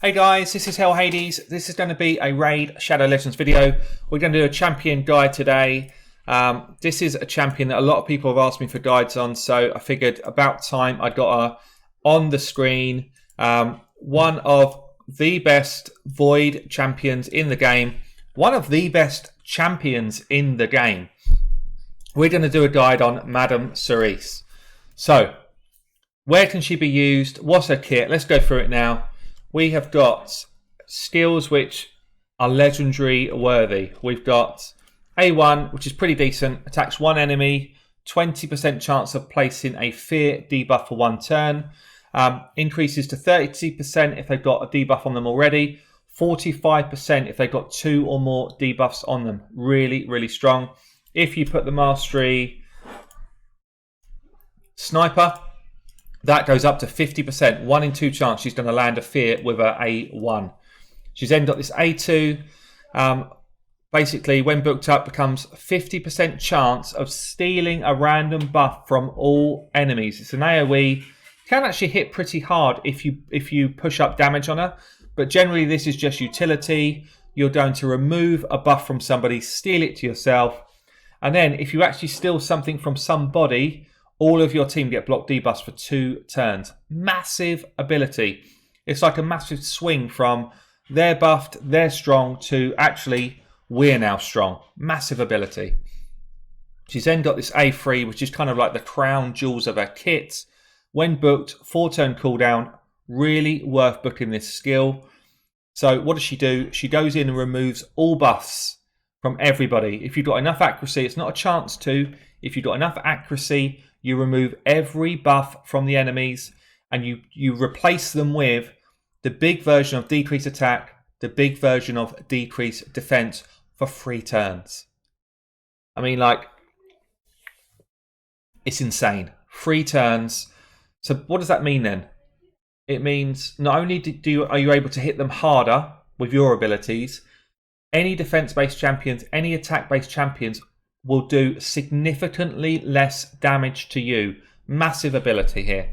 Hey guys, this is Hell Hades. This is going to be a Raid Shadow Legends video. We're going to do a champion guide today. This is a champion that a lot of people have asked me for guides on, so I figured about time I got her on the screen. One of the best Void champions in the game. One of the best champions in the game. We're going to do a guide on Madame Serrris. So, where can she be used? What's her kit? Let's go through it now. We have got skills which are legendary worthy. We've got A1, which is pretty decent. Attacks one enemy, 20% chance of placing a fear debuff for one turn. Increases to 30% if they've got a debuff on them already. 45% if they've got 2 or more debuffs on them. Really, really strong. If you put the Mastery Sniper, that goes up to 50%. 1 in 2 chance she's going to land a fear with her A1. She's then got this A2. Basically, when booked up, becomes 50% chance of stealing a random buff from all enemies. It's an AoE. Can actually hit pretty hard if you push up damage on her. But generally, this is just utility. You're going to remove a buff from somebody, steal it to yourself. And then if you actually steal something from somebody, all of your team get block debuffs for 2 turns. Massive ability. It's like a massive swing from they're buffed, they're strong, to actually we're now strong. Massive ability. She's then got this A3, which is kind of like the crown jewels of her kit. When booked, 4-turn cooldown. Really worth booking this skill. So what does she do? She goes in and removes all buffs from everybody. If you've got enough accuracy, it's not a chance to. If you've got enough accuracy, you remove every buff from the enemies and you replace them with the big version of decrease attack, the big version of decrease defense for 3 turns. I mean, like, it's insane. 3 turns. So what does that mean then? It means not only are you able to hit them harder with your abilities, any defense-based champions, any attack-based champions will do significantly less damage to you. Massive ability here.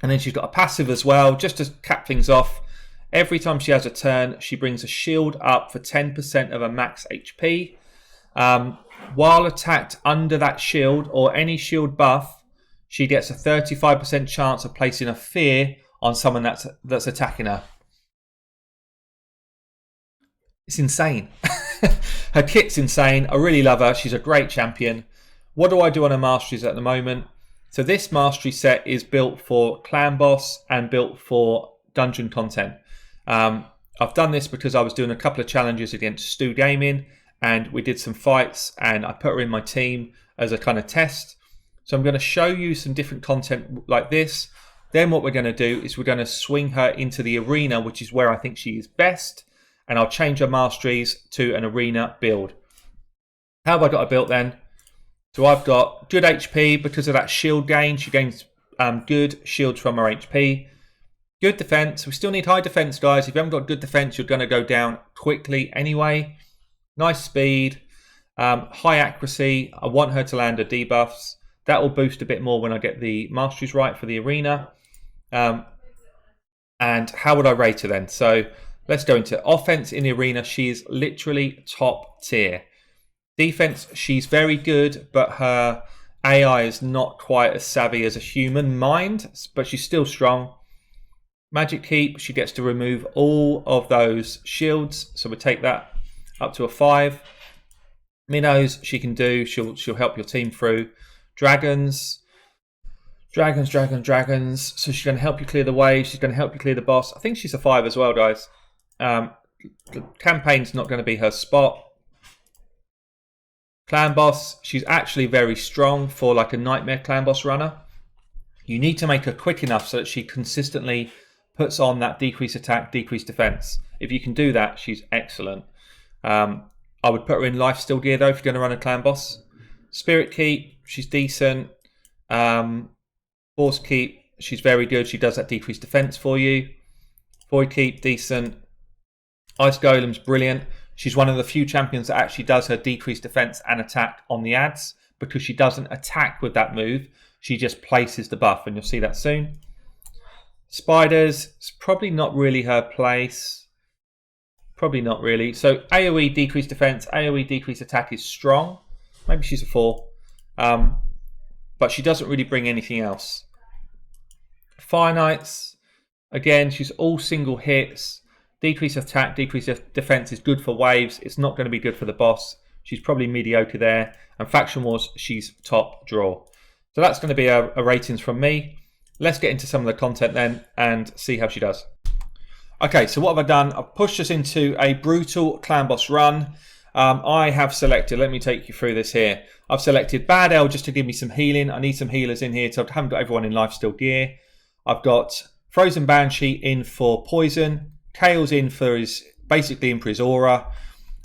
And then she's got a passive as well, just to cap things off. Every time she has a turn, she brings a shield up for 10% of her max HP. While attacked under that shield or any shield buff, she gets a 35% chance of placing a fear on someone that's attacking her. It's insane. Her kit's insane. I really love her. She's a great champion. What do I do on her Masteries at the moment? So this Mastery set is built for Clan Boss and built for dungeon content. I've done this because I was doing a couple of challenges against Stu Gaming and we did some fights and I put her in my team as a kind of test. So I'm going to show you some different content like this. Then what we're going to do is we're going to swing her into the arena, which is where I think she is best. And I'll change her Masteries to an arena build. How have I got her built then? So I've got good HP because of that shield gain. She gains good shields from her HP. Good defense. We still need high defense, guys. If you haven't got good defense, you're going to go down quickly anyway. Nice speed. High accuracy. I want her to land her debuffs. That will boost a bit more when I get the Masteries right for the arena. And how would I rate her then? So let's go into offense in the arena. She is literally top tier. Defense, she's very good, but her AI is not quite as savvy as a human mind, but she's still strong. Magic Keep, she gets to remove all of those shields, so we'll take that up to a 5. Minnows, she can do, she'll help your team through. Dragons. So she's going to help you clear the wave, she's going to help you clear the boss. I think she's a 5 as well, guys. The campaign's not going to be her spot. Clan Boss, she's actually very strong for like a Nightmare Clan Boss runner. You need to make her quick enough so that she consistently puts on that decrease attack, decrease defense. If you can do that, she's excellent. I would put her in lifesteal gear though if you're going to run a Clan Boss. Spirit Keep, she's decent. Force Keep, she's very good. She does that decrease defense for you. Void Keep, decent. Ice Golem's brilliant. She's one of the few champions that actually does her decreased defense and attack on the ads because she doesn't attack with that move. She just places the buff, and you'll see that soon. Spiders, it's probably not really her place. Probably not really. So AoE decrease defense, AoE decrease attack is strong. Maybe she's a 4. But she doesn't really bring anything else. Fire Knights, again, she's all single hits. Decrease attack, decrease defense is good for waves. It's not going to be good for the boss. She's probably mediocre there. And Faction Wars, she's top draw. So that's going to be a ratings from me. Let's get into some of the content then and see how she does. Okay, so what have I done? I've pushed us into a brutal clan boss run. I have selected, let me take you through this here. I've selected Bad L just to give me some healing. I need some healers in here, so I haven't got everyone in lifesteal gear. I've got Frozen Banshee in for poison. Kale's in for his, basically in for his aura.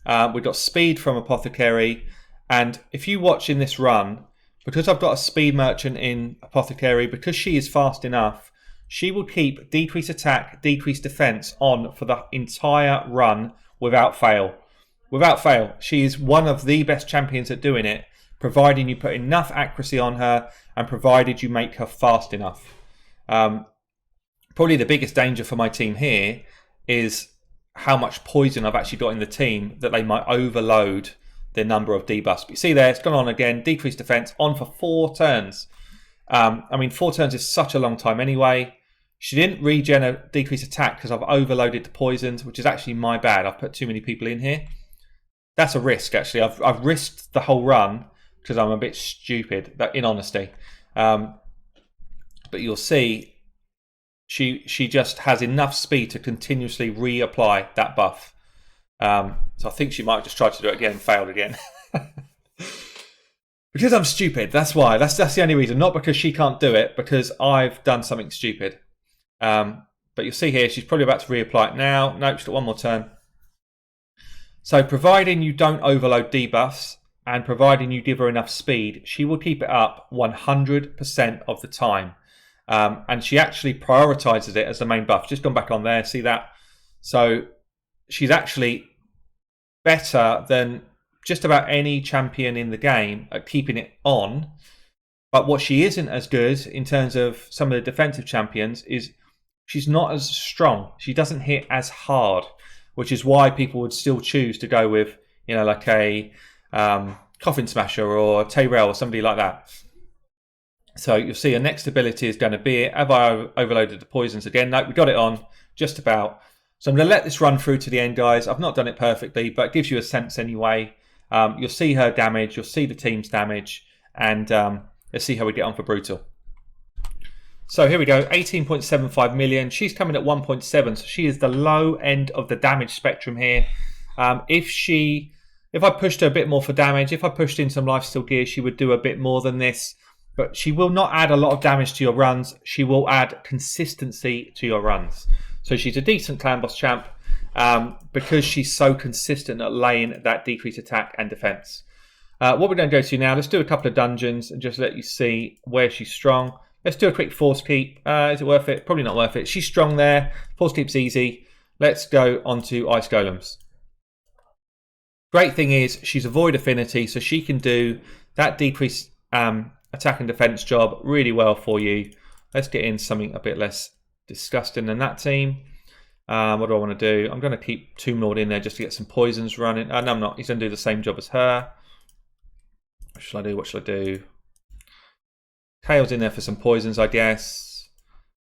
We've got speed from Apothecary. And if you watch in this run, because I've got a speed merchant in Apothecary, because she is fast enough, she will keep decrease attack, decrease defense on for the entire run without fail. Without fail. She is one of the best champions at doing it, providing you put enough accuracy on her and provided you make her fast enough. Probably the biggest danger for my team here is how much poison I've actually got in the team that they might overload their number of debuffs. But you see there, it's gone on again, decreased defense on for 4 turns. I mean, 4 turns is such a long time anyway. She didn't regen a decreased attack because I've overloaded the poisons, which is actually my bad. I've put too many people in here. That's a risk, actually. I've risked the whole run because I'm a bit stupid, in honesty. But you'll see she just has enough speed to continuously reapply that buff. So I think she might have just tried to do it again and failed again. Because I'm stupid, that's why. That's the only reason. Not because she can't do it, because I've done something stupid. But you'll see here, she's probably about to reapply it now. Nope, she's got one more turn. So providing you don't overload debuffs and providing you give her enough speed, she will keep it up 100% of the time. And she actually prioritizes it as the main buff. Just gone back on there, see that? So she's actually better than just about any champion in the game at keeping it on. But what she isn't as good in terms of some of the defensive champions is she's not as strong. She doesn't hit as hard, which is why people would still choose to go with, you know, like a Coffin Smasher or Tyrell or somebody like that. So you'll see her next ability is going to be, have I overloaded the poisons again? No, we got it on, just about. So I'm going to let this run through to the end, guys. I've not done it perfectly, but it gives you a sense anyway. You'll see her damage, you'll see the team's damage, and let's see how we get on for Brutal. So here we go, 18.75 million. She's coming at 1.7, so she is the low end of the damage spectrum here. If I pushed her a bit more for damage, if I pushed in some lifesteal gear, she would do a bit more than this. But she will not add a lot of damage to your runs. She will add consistency to your runs. So she's a decent clan boss champ because she's so consistent at laying that decreased attack and defense. What we're going to go to now, let's do a couple of dungeons and just let you see where she's strong. Let's do a quick force keep. Is it worth it? Probably not worth it. She's strong there. Force keep's easy. Let's go on to ice golems. Great thing is she's a void affinity, so she can do that decreased attack and defense job really well for you. Let's get in something a bit less disgusting than that team. What do I want to do? I'm going to keep Tomb Lord in there just to get some poisons running. No, I'm not. He's going to do the same job as her. What shall I do? What shall I do? Kale's in there for some poisons, I guess.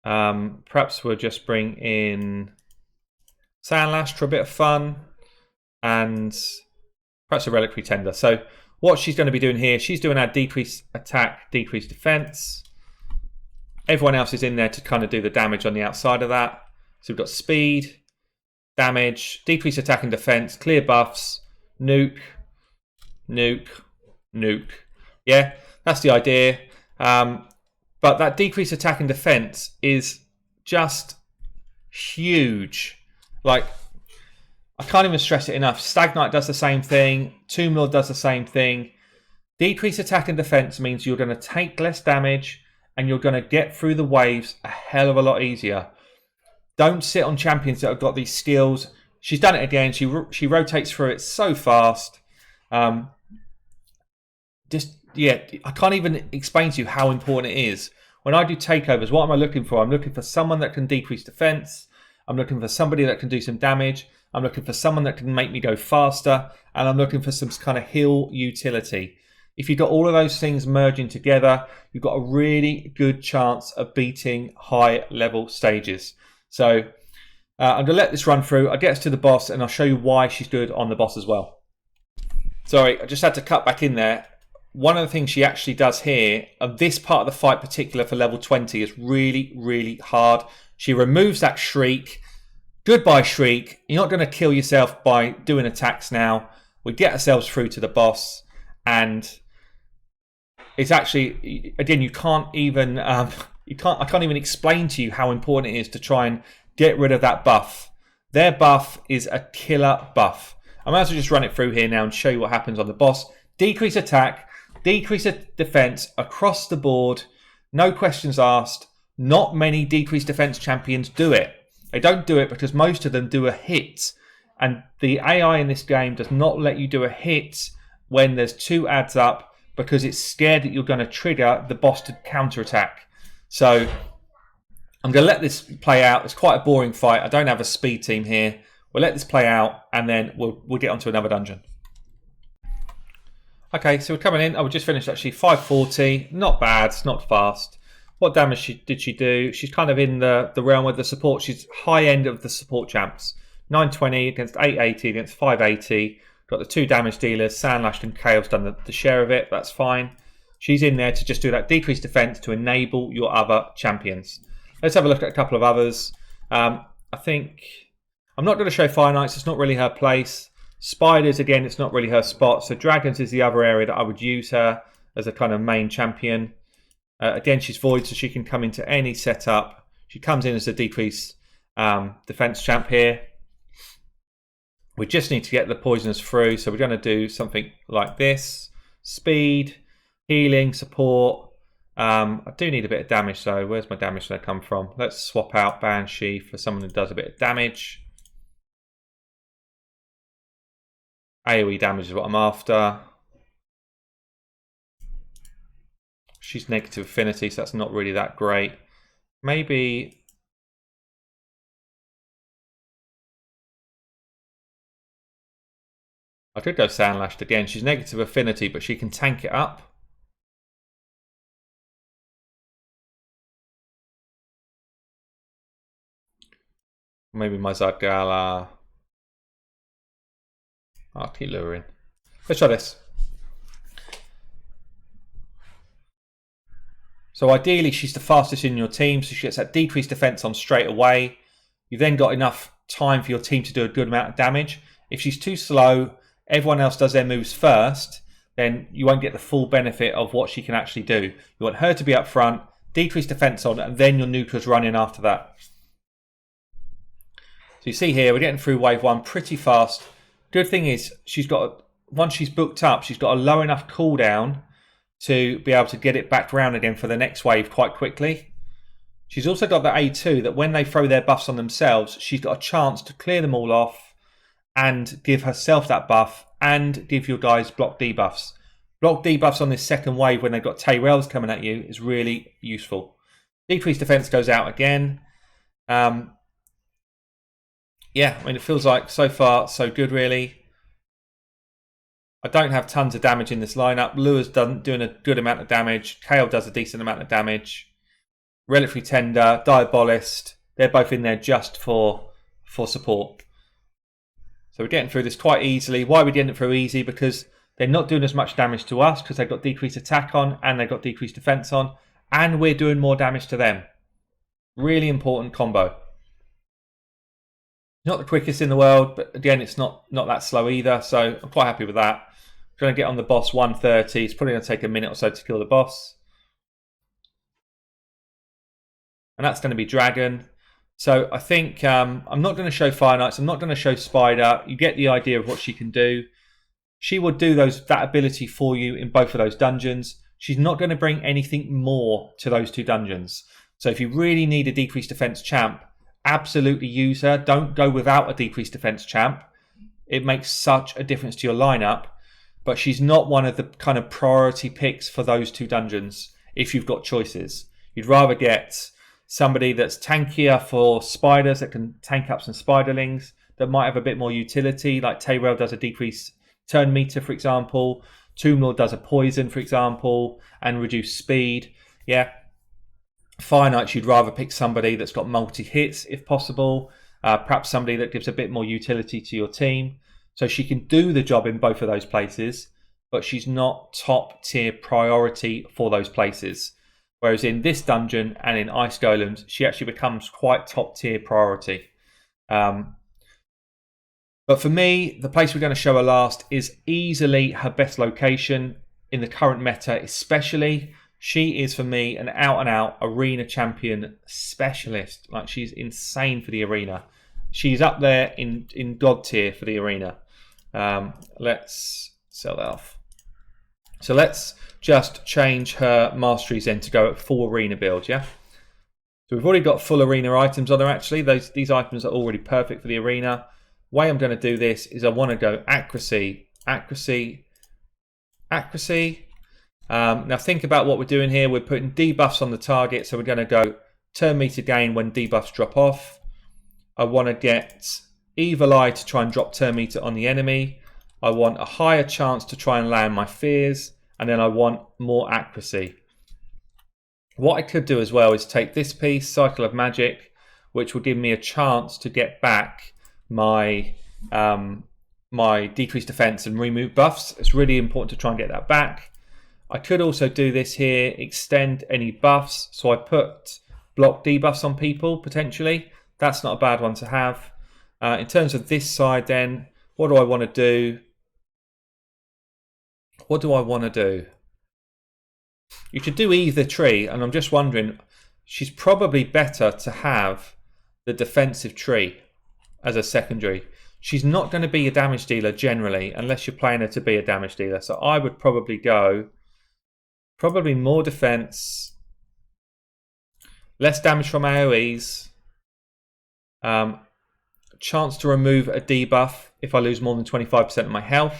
Perhaps we'll just bring in Sandlash for a bit of fun. And perhaps a Reliquary Tender. So what she's going to be doing here, she's doing our decreased attack, decreased defense. Everyone else is in there to kind of do the damage on the outside of that. So we've got speed, damage, decreased attack and defense, clear buffs, nuke, nuke, nuke. Yeah, that's the idea. But that decreased attack and defense is just huge. Like, I can't even stress it enough. Stag Knight does the same thing. Tomb Lord does the same thing. Decreased attack and defense means you're going to take less damage and you're going to get through the waves a hell of a lot easier. Don't sit on champions that have got these skills. She's done it again. She rotates through it so fast. Yeah, I can't even explain to you how important it is when I do takeovers, what am I looking for? I'm looking for someone that can decrease defense. I'm looking for somebody that can do some damage. I'm looking for someone that can make me go faster. And I'm looking for some kind of heal utility. If you've got all of those things merging together, you've got a really good chance of beating high level stages. So I'm going to let this run through. I'll get us to the boss and I'll show you why she's good on the boss as well. Sorry, I just had to cut back in there. One of the things she actually does here, and this part of the fight particular for level 20 is really, really hard. She removes that shriek. Goodbye shriek. You're not going to kill yourself by doing attacks now. We get ourselves through to the boss, and it's actually, again, you can't even, I can't even explain to you how important it is to try and get rid of that buff. Their buff is a killer buff. I might as well just run it through here now and show you what happens on the boss. Decrease attack, decrease defense across the board. No questions asked. Not many decrease defense champions do it. They don't do it because most of them do a hit. And the AI in this game does not let you do a hit when there's 2 adds up because it's scared that you're going to trigger the boss to counterattack. So I'm going to let this play out. It's quite a boring fight. I don't have a speed team here. We'll let this play out and then we'll get onto another dungeon. Okay, so we're coming in. I just finished actually 540. Not bad, it's not fast. What damage did she do? She's kind of in the realm of the support. She's high end of the support champs. 920 against 880 against 580. Got the 2 damage dealers. Sandlashed and Chaos done the share of it. That's fine. She's in there to just do that decreased defense to enable your other champions. Let's have a look at a couple of others. I think I'm not going to show Fire Knights. It's not really her place. Spiders, again, it's not really her spot. So Dragons is the other area that I would use her as a kind of main champion. Again, she's Void, so she can come into any setup. She comes in as a decrease defense champ here. We just need to get the poisoners through. So we're going to do something like this. Speed, healing, support. I do need a bit of damage though. Where's my damage going to come from? Let's swap out Banshee for someone who does a bit of damage. AoE damage is what I'm after. She's negative affinity, so that's not really that great. Maybe I could go Sandlashed again. She's negative affinity, but she can tank it up. Maybe my Zagala. I'll keep luring. Let's try this. So ideally, she's the fastest in your team, so she gets that decreased defense on straight away. You've then got enough time for your team to do a good amount of damage. If she's too slow, everyone else does their moves first, then you won't get the full benefit of what she can actually do. You want her to be up front, decrease defense on, and then your nuker's run in after that. So you see here, we're getting through wave 1 pretty fast. Good thing is, once she's booked up, she's got a low enough cooldown to be able to get it back round again for the next wave quite quickly. She's also got the A2 that when they throw their buffs on themselves, she's got a chance to clear them all off and give herself that buff and give your guys block debuffs. Block debuffs on this second wave when they've got Tyrells coming at you is really useful. Decreased defense goes out again. Yeah, I mean, it feels like so far so good, really. I don't have tons of damage in this lineup. Lua's doing a good amount of damage. Kale does a decent amount of damage. Reliquary Tender, Diabolist, they're both in there just for support. So we're getting through this quite easily. Why are we getting it through easy? Because they're not doing as much damage to us because they've got decreased attack on and they've got decreased defense on. And we're doing more damage to them. Really important combo. Not the quickest in the world, but again, it's not that slow either. So I'm quite happy with that. I'm going to get on the boss 130. It's probably going to take a minute or so to kill the boss. And that's going to be Dragon. So I think I'm not going to show Fire Knights. I'm not going to show Spider. You get the idea of what she can do. She will do that ability for you in both of those dungeons. She's not going to bring anything more to those 2 dungeons. So if you really need a decreased defense champ, absolutely use her. Don't go without a decreased defense champ. It makes such a difference to your lineup. But she's not one of the kind of priority picks for those 2 dungeons if you've got choices. You'd rather get somebody that's tankier for spiders, that can tank up some spiderlings, that might have a bit more utility, like Tyrell does a decreased turn meter, for example. Toomlord does a poison, for example, and reduce speed. Yeah. Fire Knights, you'd rather pick somebody that's got multi-hits, if possible. Perhaps somebody that gives a bit more utility to your team. So she can do the job in both of those places, but she's not top tier priority for those places. Whereas in this dungeon and in Ice Golems, she actually becomes quite top tier priority. But for me, the place we're going to show her last is easily her best location in the current meta, especially. She is, for me, an out-and-out arena champion specialist. Like, she's insane for the arena. She's up there in god tier for the arena. Let's sell that off. So let's just change her masteries then to go at full arena build, yeah? So we've already got full arena items on her, actually. These items are already perfect for the arena. The way I'm going to do this is I want to go accuracy, accuracy, accuracy. Now think about what we're doing here. We're putting debuffs on the target, so we're going to go turn meter gain when debuffs drop off. I want to get Evil Eye to try and drop turn meter on the enemy. I want a higher chance to try and land my fears, and then I want more accuracy. What I could do as well is take this piece, Cycle of Magic, which will give me a chance to get back my my decreased defense and remove buffs. It's really important to try and get that back. I could also do this here, extend any buffs. So I put block debuffs on people, potentially. That's not a bad one to have. In terms of this side then, what do I want to do? What do I want to do? You could do either tree, and I'm just wondering, she's probably better to have the defensive tree as a secondary. She's not going to be a damage dealer generally, unless you're playing her to be a damage dealer. So I would probably go, probably more defense, less damage from AoEs, chance to remove a debuff if I lose more than 25% of my health.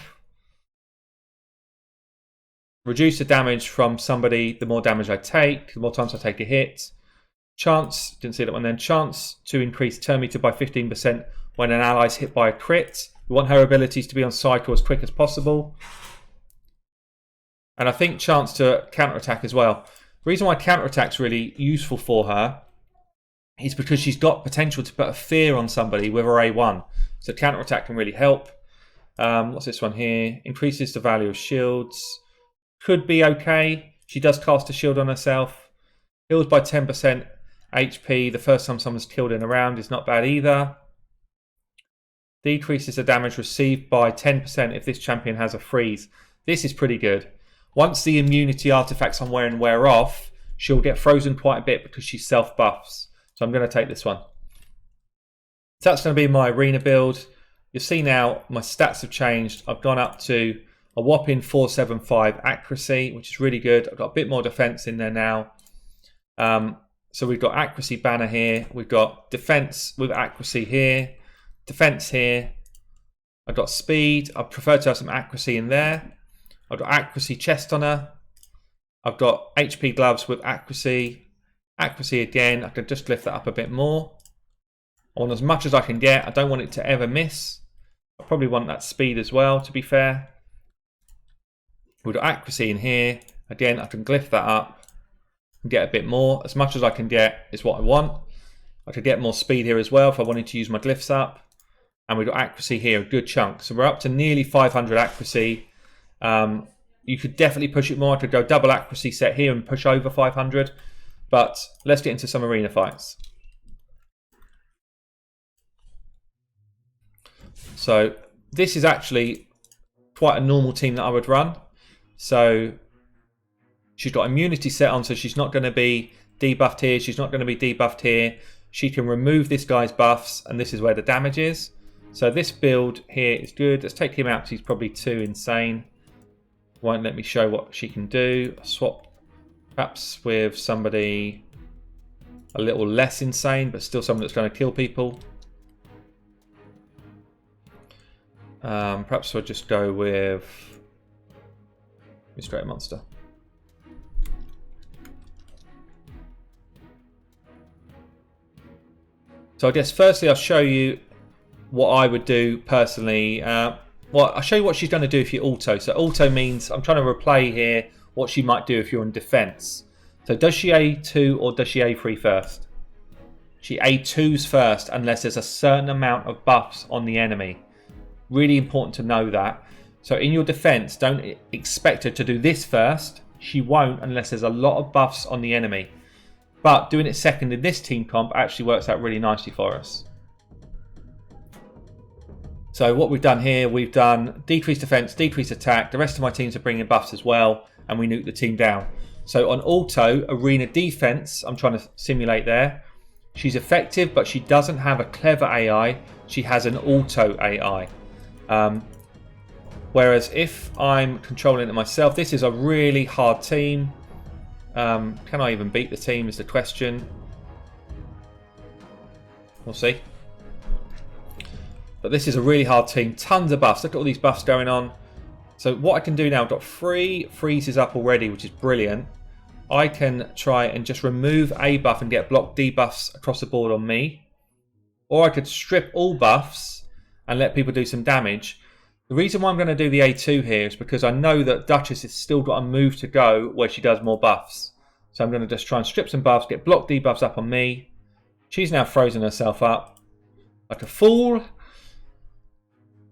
Reduce the damage from somebody the more damage I take, the more times I take a hit. Chance, didn't see that one then, chance to increase turn meter by 15% when an ally is hit by a crit. We want her abilities to be on cycle as quick as possible. And I think chance to counterattack as well. The reason why counterattack's really useful for her is because she's got potential to put a fear on somebody with her A1. So counterattack can really help. What's this one here? Increases the value of shields. Could be okay. She does cast a shield on herself. Heals by 10% HP the first time someone's killed in a round is not bad either. Decreases the damage received by 10% if this champion has a freeze. This is pretty good. Once the immunity artifacts I'm wearing wear off, she'll get frozen quite a bit because she self-buffs. So I'm going to take this one. So that's going to be my arena build. You'll see now my stats have changed. I've gone up to a whopping 475 accuracy, which is really good. I've got a bit more defense in there now. So we've got accuracy banner here. We've got defense with accuracy here. Defense here. I've got speed. I prefer to have some accuracy in there. I've got accuracy chest on her. I've got HP gloves with accuracy. Accuracy again. I can just lift that up a bit more. I want as much as I can get. I don't want it to ever miss. I probably want that speed as well, to be fair. We've got accuracy in here. Again, I can glyph that up and get a bit more. As much as I can get is what I want. I could get more speed here as well if I wanted to use my glyphs up. And we've got accuracy here, a good chunk. So we're up to nearly 500 accuracy. You could definitely push it more. I could go double accuracy set here and push over 500. But let's get into some arena fights. So this is actually quite a normal team that I would run. So she's got immunity set on, so she's not going to be debuffed here. She's not going to be debuffed here. She can remove this guy's buffs, and this is where the damage is. So this build here is good. Let's take him out because he's probably too insane. Won't let me show what she can do. Swap perhaps with somebody a little less insane, but still someone that's going to kill people. Perhaps we'll just go with Straight Monster. So I guess firstly I'll show you what I would do personally. Well, I'll show you what she's going to do if you auto. So auto means I'm trying to replay here what she might do if you're in defense. So does she A2 or does she A3 first? She A2s first unless there's a certain amount of buffs on the enemy. Really important to know that. So in your defense, don't expect her to do this first. She won't unless there's a lot of buffs on the enemy. But doing it second in this team comp actually works out really nicely for us. So what we've done here, we've done decrease defense, decrease attack. The rest of my teams are bringing buffs as well, and we nuke the team down. So on auto, arena defense, I'm trying to simulate there. She's effective, but she doesn't have a clever AI. She has an auto AI. Whereas if I'm controlling it myself, this is a really hard team. Can I even beat the team is the question. We'll see. But this is a really hard team. Tons of buffs. Look at all these buffs going on. So what I can do now, I've got 3 freezes up already, which is brilliant. I can try and just remove a buff and get block debuffs across the board on me. Or I could strip all buffs and let people do some damage. The reason why I'm going to do the A2 here is because I know that Duchess has still got a move to go where she does more buffs. So I'm going to just try and strip some buffs, get block debuffs up on me. She's now frozen herself up like a fool.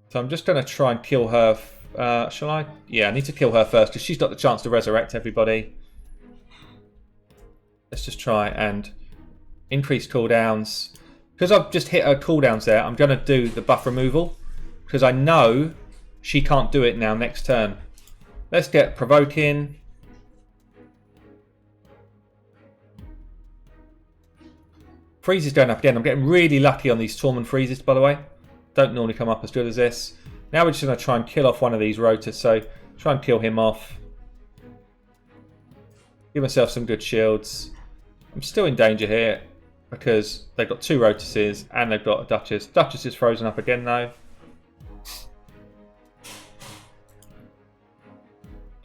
So I'm just going to try and kill her. Shall I? Yeah, I need to kill her first because she's got the chance to resurrect everybody. Let's just try and increase cooldowns. Because I've just hit her cooldowns there, I'm going to do the buff removal. Because I know she can't do it now next turn. Let's get provoking. Freezes going up again. I'm getting really lucky on these Torment freezes, by the way. Don't normally come up as good as this. Now we're just going to try and kill off one of these rotors. So try and kill him off. Give myself some good shields. I'm still in danger here because they've got 2 rotuses and they've got a Duchess. Duchess is frozen up again though.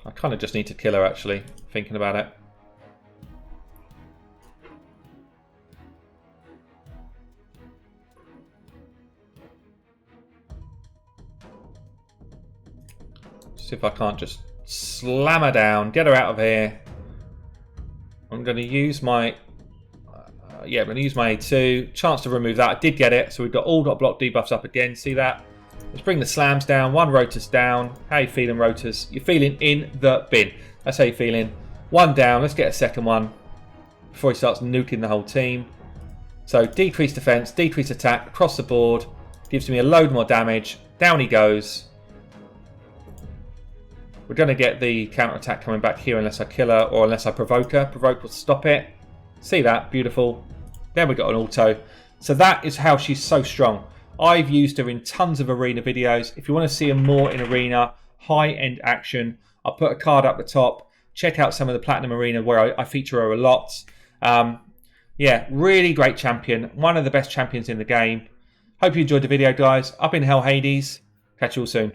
I kind of just need to kill her actually, thinking about it. See if I can't just slam her down, get her out of here. I'm going to use my... yeah, I'm going to use my A2. Chance to remove that. I did get it, so we've got all got block debuffs up again. See that? Let's bring the slams down. 1 rotus down. How you feeling, rotus? You're feeling in the bin. That's how you're feeling. 1 down. Let's get a second one before he starts nuking the whole team. So decrease defense, decrease attack across the board. Gives me a load more damage. Down he goes. We're going to get the counter attack coming back here unless I kill her or unless I provoke her. Provoke will stop it. See that? Beautiful. Then we got an auto. So that is how she's so strong. I've used her in tons of arena videos. If you want to see her more in arena, high-end action, I'll put a card up the top. Check out some of the Platinum Arena where I feature her a lot. Yeah, really great champion. One of the best champions in the game. Hope you enjoyed the video, guys. Up in Hell Hades. Catch you all soon.